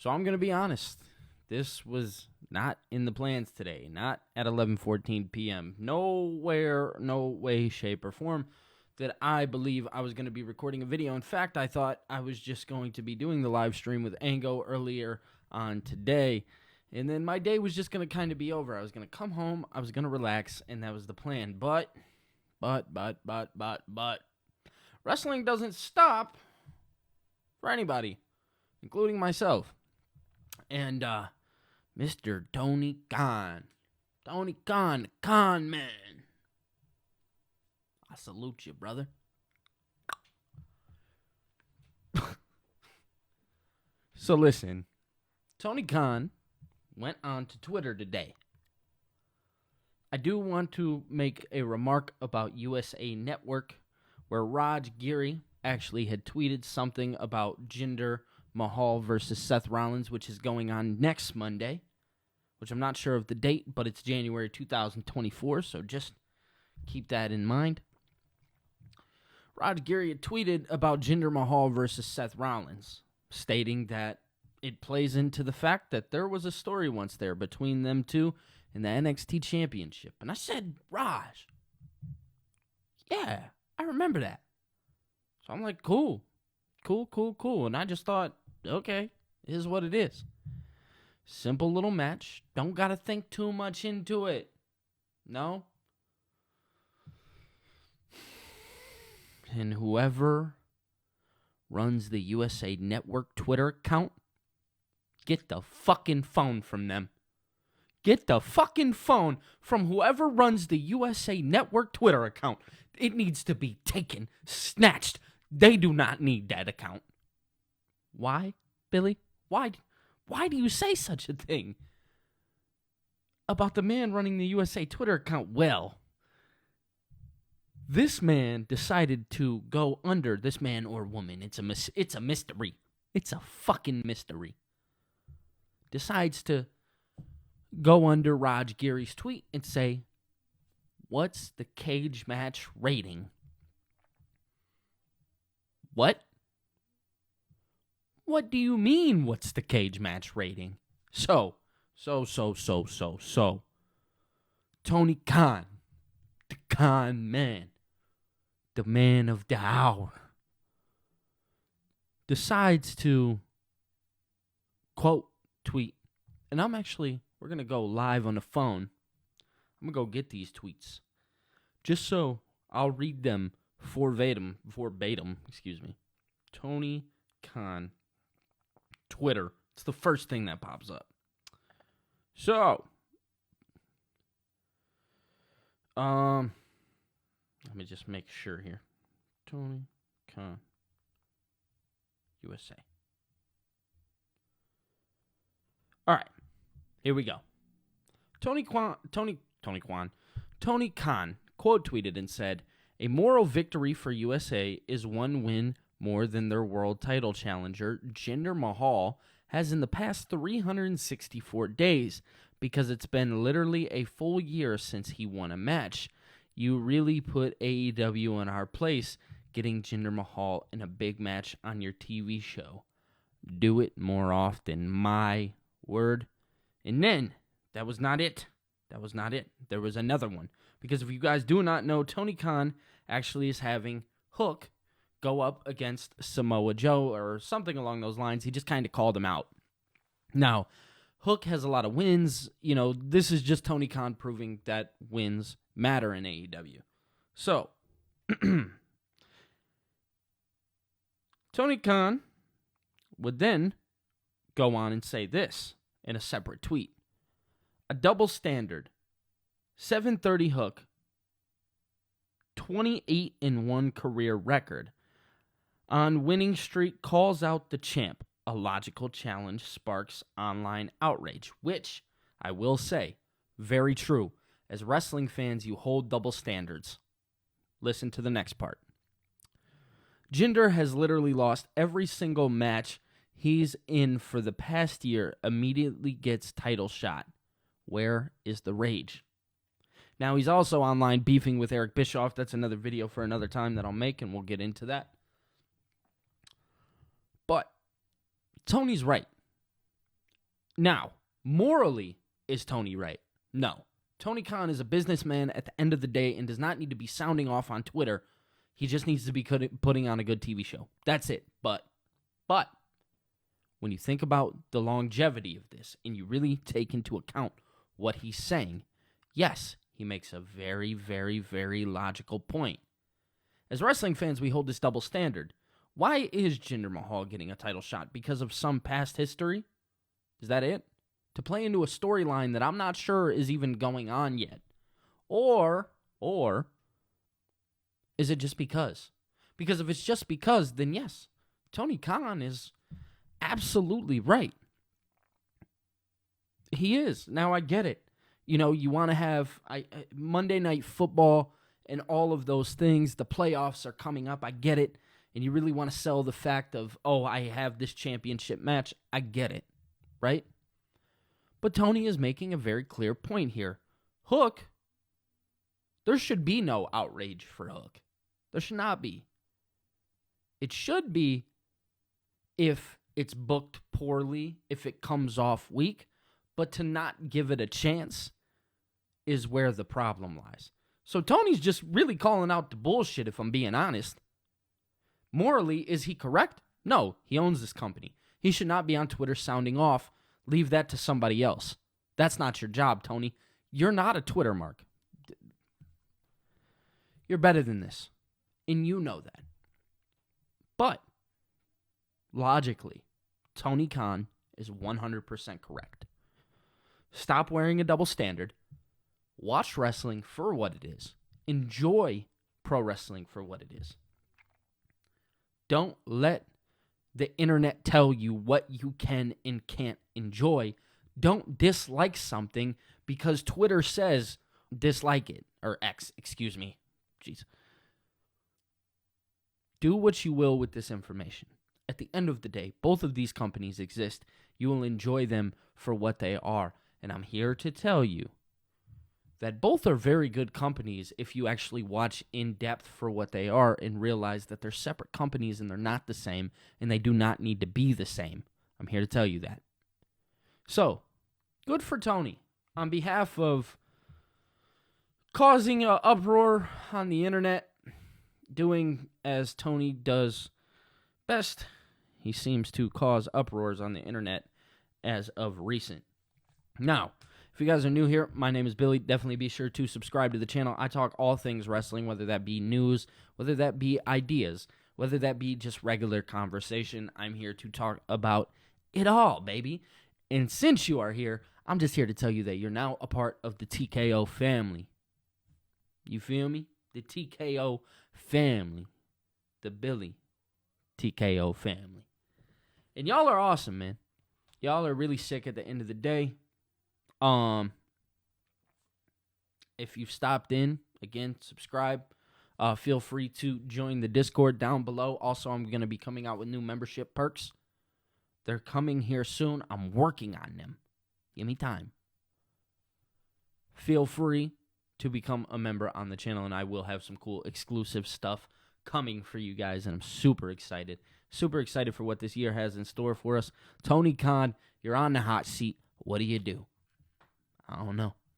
So I'm going to be honest. This was not in the plans today. Not at 11:14 p.m. Nowhere, no way, shape, or form that I believe I was going to be recording a video. In fact, I thought I was just going to be doing the live stream with Ango earlier on today. And then my day was just going to kind of be over. I was going to come home, I was going to relax, and that was the plan. But, wrestling doesn't stop for anybody, including myself. And, Mr. Tony Khan, the Khan man. I salute you, brother. So listen, Tony Khan went on to Twitter today. I do want to make a remark about USA Network, where Raj Giri actually had tweeted something about Jinder Mahal versus Seth Rollins, which is going on next Monday, which I'm not sure of the date, but it's January 2024, so just keep that in mind. Raj Giri had tweeted about Jinder Mahal versus Seth Rollins, stating that it plays into the fact that there was a story once there between them two in the NXT Championship. And I said, Raj, yeah, I remember that. So I'm like, cool. And I just thought, okay, it is what it is. Simple little match. Don't got to think too much into it. No. And whoever runs the USA Network Twitter account, get the fucking phone from them. Get the fucking phone from whoever runs the USA Network Twitter account. It needs to be taken, snatched. They do not need that account. Why, Billy? Why do you say such a thing about the man running the USA Twitter account? Well, this man decided to go under, this man or woman. It's a mystery. It's a fucking mystery. Decides to go under Raj Giri's tweet and say, what's the cage match rating? What? What do you mean, what's the cage match rating? So. Tony Khan, the Khan man, the man of the hour, decides to, quote, tweet. And we're going to go live on the phone. I'm going to go get these tweets. Just so I'll read them verbatim, Tony Khan, Twitter. It's the first thing that pops up. So, let me just make sure here. Tony Khan, USA. All right, here we go. Tony Khan, quote tweeted and said, "A moral victory for USA is one win more than their world title challenger, Jinder Mahal, has in the past 364 days, because it's been literally a full year since he won a match. You really put AEW in our place, getting Jinder Mahal in a big match on your TV show. Do it more often, my word." And then, that was not it. There was another one. Because if you guys do not know, Tony Khan actually is having Hook go up against Samoa Joe or something along those lines. He just kind of called him out. Now, Hook has a lot of wins. This is just Tony Khan proving that wins matter in AEW. So, Tony Khan would then go on and say this in a separate tweet. A double standard, 730 Hook, 28-1 career record. On winning streak, calls out the champ. A logical challenge sparks online outrage, which, I will say, very true. As wrestling fans, you hold double standards. Listen to the next part. Jinder has literally lost every single match he's in for the past year, immediately gets title shot. Where is the rage? Now, he's also online beefing with Eric Bischoff. That's another video for another time that I'll make, and we'll get into that. But Tony's right. Now, morally, is Tony right? No. Tony Khan is a businessman at the end of the day and does not need to be sounding off on Twitter. He just needs to be putting on a good TV show. That's it. But when you think about the longevity of this and you really take into account what he's saying, yes, he makes a very, very, very logical point. As wrestling fans, we hold this double standard. Why is Jinder Mahal getting a title shot? Because of some past history? Is that it? To play into a storyline that I'm not sure is even going on yet? Or is it just because? Because if it's just because, then yes, Tony Khan is absolutely right. He is. Now I get it. You know, you want to have Monday Night Football and all of those things. The playoffs are coming up. I get it. And you really want to sell the fact of, oh, I have this championship match. I get it. Right? But Tony is making a very clear point here. Hook, there should be no outrage for Hook. There should not be. It should be if it's booked poorly, if it comes off weak, but to not give it a chance is where the problem lies. So Tony's just really calling out the bullshit, if I'm being honest. Morally, is he correct? No, he owns this company. He should not be on Twitter sounding off. Leave that to somebody else. That's not your job, Tony. You're not a Twitter mark. You're better than this. And you know that. But, logically, Tony Khan is 100% correct. Stop wearing a double standard. Watch wrestling for what it is. Enjoy pro wrestling for what it is. Don't let the internet tell you what you can and can't enjoy. Don't dislike something because Twitter says dislike it. Or X, excuse me. Jeez. Do what you will with this information. At the end of the day, both of these companies exist. You will enjoy them for what they are. And I'm here to tell you that both are very good companies if you actually watch in depth for what they are and realize that they're separate companies and they're not the same and they do not need to be the same. I'm here to tell you that. So, good for Tony. On behalf of causing an uproar on the internet, doing as Tony does best, he seems to cause uproars on the internet as of recent. Now, if you guys are new here, my name is Billy. Definitely be sure to subscribe to the channel. I talk all things wrestling, whether that be news, whether that be ideas, whether that be just regular conversation. I'm here to talk about it all, baby. And since you are here, I'm just here to tell you that you're now a part of the TKO family. You feel me? The TKO family. The Billy TKO family. And y'all are awesome, man. Y'all are really sick at the end of the day. If you've stopped in, again, subscribe. Feel free to join the Discord down below. Also, I'm going to be coming out with new membership perks. They're coming here soon. I'm working on them. Give me time. Feel free to become a member on the channel, and I will have some cool exclusive stuff coming for you guys, and I'm super excited. Super excited for what this year has in store for us. Tony Khan, you're on the hot seat. What do you do? I don't know.